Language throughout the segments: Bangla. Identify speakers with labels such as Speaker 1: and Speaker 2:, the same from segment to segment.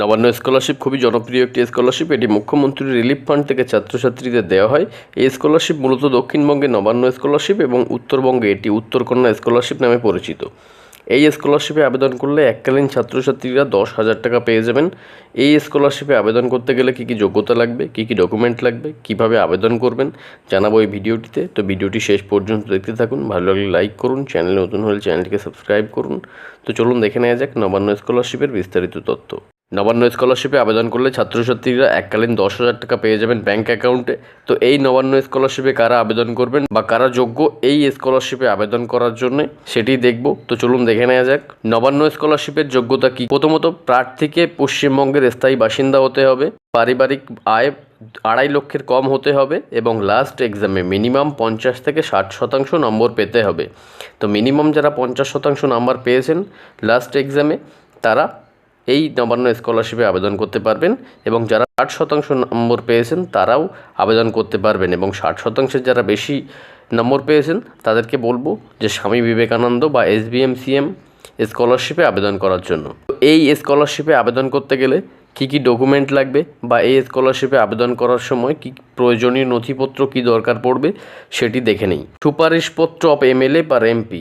Speaker 1: নবান্ন স্কলারশিপ খুবই জনপ্রিয় একটি স্কলারশিপ। এটি মুখ্যমন্ত্রী রিলিফ ফান্ড থেকে ছাত্রছাত্রীদের দেওয়া হয়। এই স্কলারশিপ মূলত দক্ষিণবঙ্গে নবান্ন স্কলারশিপ এবং উত্তরবঙ্গে এটি উত্তরকন্যা স্কলারশিপ নামে পরিচিত। এই স্কলারশিপে আবেদন করলে এককালীন ছাত্রছাত্রীরা 10,000 টাকা পেয়ে যাবেন। এই স্কলারশিপে আবেদন করতে গেলে কী কী যোগ্যতা লাগবে, কী কী ডকুমেন্ট লাগবে, কীভাবে আবেদন করবেন জানাবো এই ভিডিওটিতে। তো ভিডিওটি শেষ পর্যন্ত দেখতে থাকুন। ভালো লাগলে লাইক করুন, চ্যানেলে নতুন হলে চ্যানেলটিকে সাবস্ক্রাইব করুন। তো চলুন দেখে নেওয়া যাক নবান্ন স্কলারশিপের বিস্তারিত তথ্য। নবান্ন স্কলারশিপে আবেদন করলে ছাত্রছাত্রীরা এককালীন 10,000 টাকা পেয়ে যাবেন ব্যাঙ্ক অ্যাকাউন্টে। তো এই নবান্ন স্কলারশিপে কারা আবেদন করবেন বা কারা যোগ্য এই স্কলারশিপে আবেদন করার জন্য সেটি দেখব। তো চলুন দেখে নেওয়া যাক নবান্ন স্কলারশিপের যোগ্যতা কী। প্রথমত প্রার্থীকে পশ্চিমবঙ্গের স্থায়ী বাসিন্দা হতে হবে, পারিবারিক আয় 2.5 লক্ষের কম হতে হবে এবং লাস্ট এক্সামে মিনিমাম 50 থেকে 60% নম্বর পেতে হবে। তো মিনিমাম যারা 50% নাম্বার পেয়েছেন লাস্ট এক্সামে তারা এই নবান্ন স্কলারশিপে আবেদন করতে পারবেন এবং যারা 60% নম্বর পেয়েছেন তারাও আবেদন করতে পারবেন এবং 60%-এর যারা বেশি নম্বর পেয়েছেন তাদেরকে বলবো যে স্বামী বিবেকানন্দ বা SBMCM স্কলারশিপে আবেদন করার জন্য। এই স্কলারশিপে আবেদন করতে গেলে কী কী ডকুমেন্ট লাগবে বা এই স্কলারশিপে আবেদন করার সময় কী প্রয়োজনীয় নথিপত্র কী দরকার পড়বে সেটি দেখে নিই। সুপারিশপত্র অফ MLA বা MP।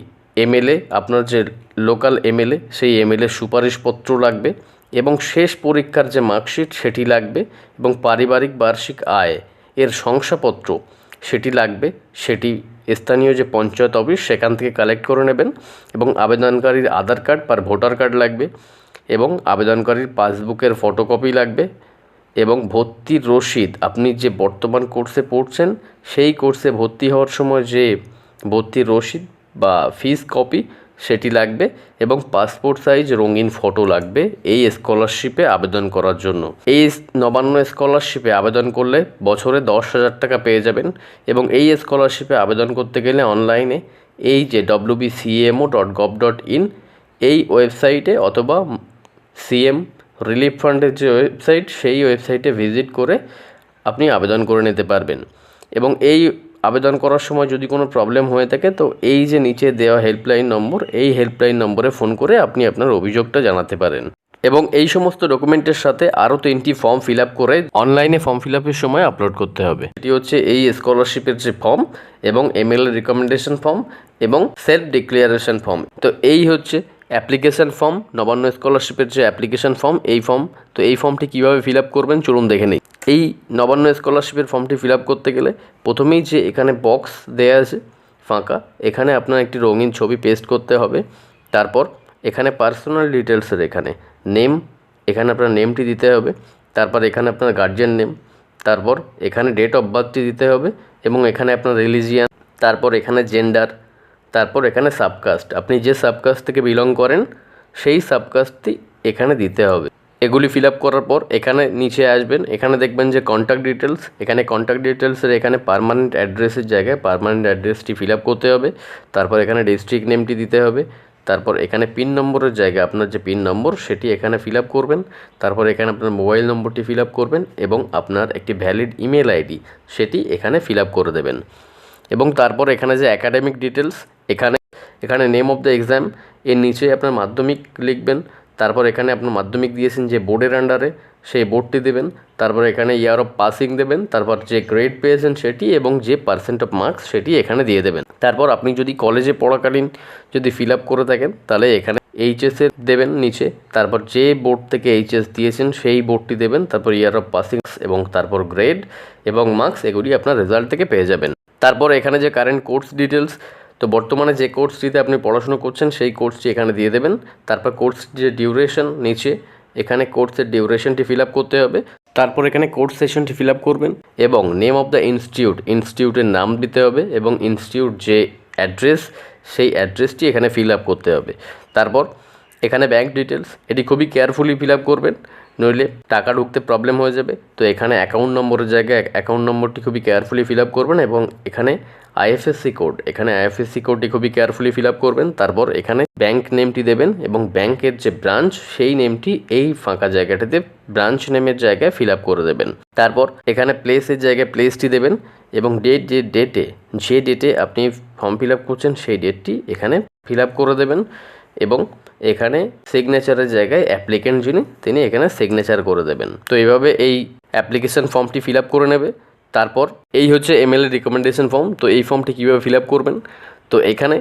Speaker 1: MLA আপনার যে লোকাল MLA সেই MLA সুপারিশপত্র লাগবে এবং শেষ পরীক্ষার যে মার্কশিট সেটি লাগবে এবং পারিবারিক বার্ষিক আয় এর শংসাপত্র সেটি লাগবে। সেটি স্থানীয় যে পঞ্চায়েত অফিস সেখান থেকে কালেক্ট করে নেবেন এবং আবেদনকারীর আধার কার্ড বা ভোটার কার্ড লাগবে এবং আবেদনকারীর পাসবুকের ফটোকপি লাগবে এবং ভর্তির রসিদ। আপনি যে বর্তমান কোর্সে পড়ছেন সেই কোর্সে ভর্তি হওয়ার সময় যে ভর্তির রসিদ বা ফিস কপি সেটি লাগবে এবং পাসপোর্ট সাইজ রঙিন ফটো লাগবে এই স্কলারশিপে আবেদন করার জন্য। এই নবান্ন স্কলারশিপে আবেদন করলে বছরে 10,000 টাকা পেয়ে যাবেন এবং এই স্কলারশিপে আবেদন করতে গেলে অনলাইনে এই যে wbcmo.gov.in এই ওয়েবসাইটে অথবা CM রিলিফ ফান্ডের যে ওয়েবসাইট সেই ওয়েবসাইটে ভিজিট করে আপনি আবেদন করে নিতে পারবেন এবং এই আবেদন করার সময় যদি কোনো প্রবলেম হয়ে থাকে তো এই যে নিচে দেওয়া হেল্পলাইন নম্বর এই হেল্পলাইন নম্বরে ফোন করে আপনি আপনার অভিযোগটা জানাতে পারেন এবং এই সমস্ত ডকুমেন্টের সাথে আরও 3টি ফর্ম ফিল আপ করে অনলাইনে ফর্ম ফিল আপের সময় আপলোড করতে হবে। এটি হচ্ছে এই স্কলারশিপের যে ফর্ম এবং MLA রিকমেন্ডেশন ফর্ম এবং সেলফ ডিক্লারেশন ফর্ম। তো এই হচ্ছে অ্যাপ্লিকেশান ফর্ম, নবান্ন স্কলারশিপের যে অ্যাপ্লিকেশান ফর্ম এই ফর্ম। তো এই ফর্মটি কীভাবে ফিল আপ করবেন চলুন দেখে নিই। এই নবান্ন স্কলারশিপের ফর্মটি ফিল আপ করতে গেলে প্রথমেই যে এখানে বক্স দেয়া আছে ফাঁকা, এখানে আপনার একটি রঙিন ছবি পেস্ট করতে হবে। তারপর এখানে পার্সোনাল ডিটেলসের এখানে নেম, এখানে আপনার নেমটি দিতে হবে। তারপর এখানে আপনার গার্জিয়ান নেম, তারপর এখানে ডেট অফ বার্থটি দিতে হবে এবং এখানে আপনার রিলিজিয়ান, তারপর এখানে জেন্ডার, তারপর এখানে সাবকাস্ট, আপনি যে সাবকাস্ট থেকে বিলং করেন সেই সাবকাস্টটি এখানে দিতে হবে। এগুলি ফিল আপ করার পর এখানে নিচে আসবেন, এখানে দেখবেন যে কন্ট্যাক্ট ডিটেলস, এখানে কন্ট্যাক্ট ডিটেলসের এখানে পার্মানেন্ট অ্যাড্রেসের জায়গায় পার্মানেন্ট অ্যাড্রেসটি ফিল আপ করতে হবে। তারপর এখানে ডিস্ট্রিক্ট নেমটি দিতে হবে। তারপর এখানে পিন নম্বরের জায়গায় আপনার যে পিন নম্বর সেটি এখানে ফিল আপ করবেন। তারপর এখানে আপনার মোবাইল নম্বরটি ফিল আপ করবেন এবং আপনার একটি ভ্যালিড ইমেল আইডি সেটি এখানে ফিল আপ করে দেবেন এবং তারপর এখানে যে অ্যাকাডেমিক ডিটেলস এখানে নেম অফ দ্য এক্সাম এর নিচে আপনার মাধ্যমিক লিখবেন। তারপর এখানে আপনার মাধ্যমিক দিয়েছেন যে বোর্ডের আন্ডারে সেই বোর্ডটি দেবেন। তারপর এখানে ইয়ার অফ পাসিং দেবেন, তারপর যে গ্রেড পেয়েছেন সেটি এবং যে পার্সেন্ট অফ মার্কস সেটি এখানে দিয়ে দেবেন। তারপর আপনি যদি কলেজে পড়াকালীন যদি ফিল আপ করে থাকেন তাহলে এখানে HS এর দেবেন নিচে। তারপর যে বোর্ড থেকে HS দিয়েছেন সেই বোর্ডটি দেবেন। তারপর ইয়ার অফ পাসিং এবং তারপর গ্রেড এবং মার্কস এগুলি আপনার রেজাল্ট থেকে পেয়ে যাবেন। তারপর এখানে যে কারেন্ট কোর্স ডিটেলস, তো বর্তমানে যে কোর্সটিতে আপনি পড়াশুনো করছেন সেই কোর্সটি এখানে দিয়ে দেবেন। তারপর কোর্স যে ডিউরেশন নিচে এখানে কোর্সের ডিউরেশনটি ফিল আপ করতে হবে। তারপর এখানে কোর্স সেশনটি ফিল আপ করবেন এবং নেম অফ দ্য ইনস্টিটিউটের নাম দিতে হবে এবং ইনস্টিটিউট যে অ্যাড্রেস সেই অ্যাড্রেসটি এখানে ফিল আপ করতে হবে। তারপর এখানে ব্যাঙ্ক ডিটেলস, এটি খুবই কেয়ারফুলি ফিল আপ করবেন নইলে টাকা ঢুকতে প্রবলেম হয়ে যাবে। তো এখানে অ্যাকাউন্ট নম্বরের জায়গায় অ্যাকাউন্ট নম্বরটি খুবই কেয়ারফুলি ফিল আপ করবেন এবং এখানে IFSC কোড, এখানে IFSC কোডটি খুবই কেয়ারফুলি ফিল আপ করবেন। তারপর এখানে ব্যাঙ্ক নেমটি দেবেন এবং ব্যাঙ্কের যে ব্রাঞ্চ সেই নেমটি এই ফাঁকা জায়গাটাতে ব্রাঞ্চ নেমের জায়গায় ফিল আপ করে দেবেন। তারপর এখানে প্লেসের জায়গায় প্লেসটি দেবেন এবং যে ডেটে আপনি ফর্ম ফিল আপ করছেন সেই ডেটটি এখানে ফিল আপ করে দেবেন এবং এখানে সিগনেচারের জায়গায় অ্যাপ্লিকেন্ট যিনি তিনি এখানে সিগনেচার করে দেবেন। তো এইভাবে এই অ্যাপ্লিকেশন ফর্মটি ফিল আপ করে নেবে। তারপর এই হচ্ছে এমএলএ রিকমেন্ডেশন ফর্ম। তো এই ফর্মটি কীভাবে ফিল আপ করবেন, তো এখানে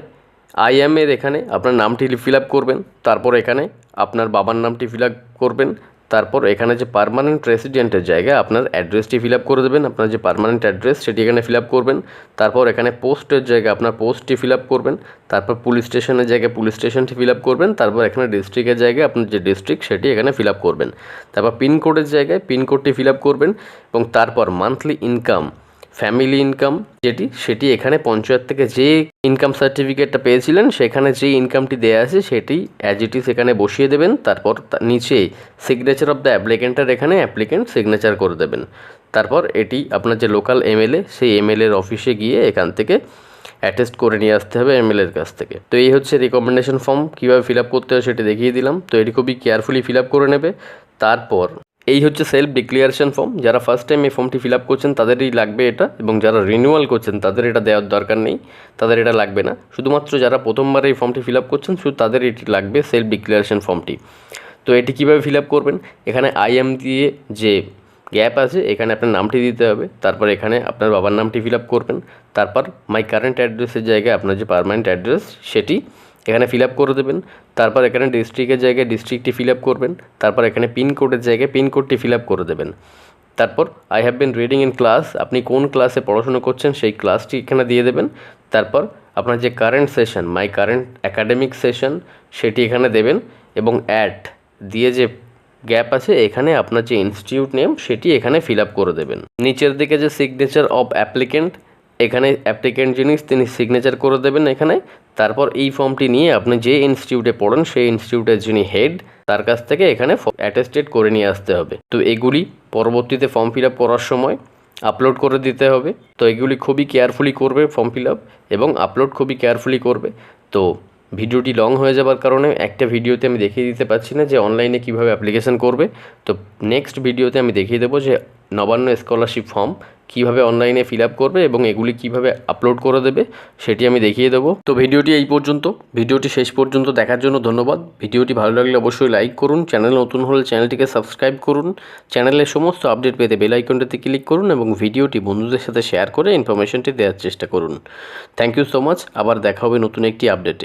Speaker 1: এর এখানে আপনার নামটি ফিল আপ করবেন। তারপর এখানে আপনার বাবার নামটি ফিল আপ করবেন। তারপর এখানে যে পার্মানেন্ট রেসিডেন্টের জায়গায় আপনার অ্যাড্রেসটি ফিল আপ করে দেবেন, আপনার যে পার্মানেন্ট অ্যাড্রেস সেটি এখানে ফিল আপ করবেন। তারপর এখানে পোস্টের জায়গায় আপনার পোস্টটি ফিল আপ করবেন। তারপর পুলিশ স্টেশনের জায়গায় পুলিশ স্টেশনটি ফিল আপ করবেন। তারপর এখানে ডিস্ট্রিক্টের জায়গায় আপনার যে ডিস্ট্রিক্ট সেটি এখানে ফিল আপ করবেন। তারপর পিনকোডের জায়গায় পিনকোডটি ফিল আপ করবেন এবং তারপর মান্থলি ইনকাম, ফ্যামিলি ইনকাম সেটি এখানে পঞ্চায়েত থেকে যে ইনকাম সার্টিফিকেটটা পেয়েছিলেন সেখানে যে ইনকামটি দেওয়া আছে সেটি অ্যাজ ইট ইজ এখানে বসিয়ে দেবেন। তারপর নিচে সিগনেচার অফ দ্য অ্যাপ্লিকেন্টের এখানে অ্যাপ্লিকেন্ট সিগনেচার করে দেবেন। তারপর এটি আপনার যে লোকাল এমএলএ সেই এমএলএর অফিসে গিয়ে এখান থেকে অ্যাটেস্ট করে নিয়ে আসতে হবে এমএলএর কাছ থেকে। তো এই হচ্ছে রিকমেন্ডেশন ফর্ম, কীভাবে ফিল আপ করতে হয় সেটি দেখিয়ে দিলাম। তো এটি খুবই কেয়ারফুলি ফিল আপ করে নেবে। তারপর এই হচ্ছে সেলফ ডিক্লিয়ারেশন ফর্ম। যারা ফার্স্ট টাইম এই ফর্মটি ফিল আপ করছেন তাদেরই লাগবে এটা, এবং যারা রিনিউয়াল করছেন তাদের এটা দেওয়ার দরকার নেই, তাদের এটা লাগবে না। শুধুমাত্র যারা প্রথমবার এই ফর্মটি ফিল আপ করছেন শুধু তাদের এটি লাগবে, সেলফ ডিক্লিয়ারেশন ফর্মটি। তো এটি কীভাবে ফিল আপ করবেন, এখানে আইএম দিয়ে যে গ্যাপ আছে এখানে আপনার নামটি দিতে হবে। তারপর এখানে আপনার বাবার নামটি ফিল আপ করবেন। তারপর মাই কারেন্ট অ্যাড্রেসের জায়গায় আপনার যে পার্মানেন্ট অ্যাড্রেস সেটি এখানে ফিল আপ করে দেবেন। তারপর এখানে ডিস্ট্রিক্টের জায়গায় ডিস্ট্রিক্টটি ফিল আপ করবেন। তারপর এখানে পিনকোডের জায়গায় পিনকোডটি ফিল আপ করে দেবেন। তারপর I have been reading in class, আপনি কোন ক্লাসে পড়াশুনো করছেন সেই ক্লাসটি এখানে দিয়ে দেবেন। তারপর আপনার যে কারেন্ট সেশন, মাই কারেন্ট অ্যাকাডেমিক সেশন সেটি এখানে দেবেন এবং অ্যাট দিয়ে যে গ্যাপ আছে এখানে আপনার যে ইনস্টিটিউট নেম সেটি এখানে ফিল আপ করে দেবেন। নিচের দিকে যে সিগনেচার অফ অ্যাপ্লিকেন্ট, এখানে অ্যাপ্লিকেন্ট যিনি তিনি সিগনেচার করে দেবেন এখানে। তারপর এই ফর্মটি নিয়ে আপনি যে ইনস্টিটিউটে পড়েন সেই ইনস্টিটিউটের যিনি হেড তার কাছ থেকে এখানে অ্যাটেস্টেড করে নিয়ে আসতে হবে। তো এগুলি পরবর্তীতে ফর্ম ফিল আপ করার সময় আপলোড করে দিতে হবে। তো এগুলি খুবই কেয়ারফুলি করবে ফর্ম ফিল আপ এবং আপলোড খুবই কেয়ারফুলি করবে। তো ভিডিওটি লং হয়ে যাবার কারণে একটা ভিডিওতে আমি দেখিয়ে দিতে পারছি না যে অনলাইনে কীভাবে অ্যাপ্লিকেশন করবে। তো নেক্সট ভিডিওতে আমি দেখিয়ে দেবো যে নবান্ন স্কলারশিপ ফর্ম কীভাবে অনলাইনে ফিল আপ করবে এবং এগুলি কীভাবে আপলোড করে দেবে সেটি আমি দেখিয়ে দেবো। তো ভিডিওটি এই পর্যন্ত, ভিডিওটি শেষ পর্যন্ত দেখার জন্য ধন্যবাদ। ভিডিওটি ভালো লাগলে অবশ্যই লাইক করুন, চ্যানেল নতুন হলে চ্যানেলটিকে সাবস্ক্রাইব করুন, চ্যানেলের সমস্ত আপডেট পেতে বেল আইকনটিতে ক্লিক করুন এবং ভিডিওটি বন্ধুদের সাথে শেয়ার করে ইনফরমেশনটি দেওয়ার চেষ্টা করুন। Thank you so much. আবার দেখা হবে নতুন একটি আপডেটে।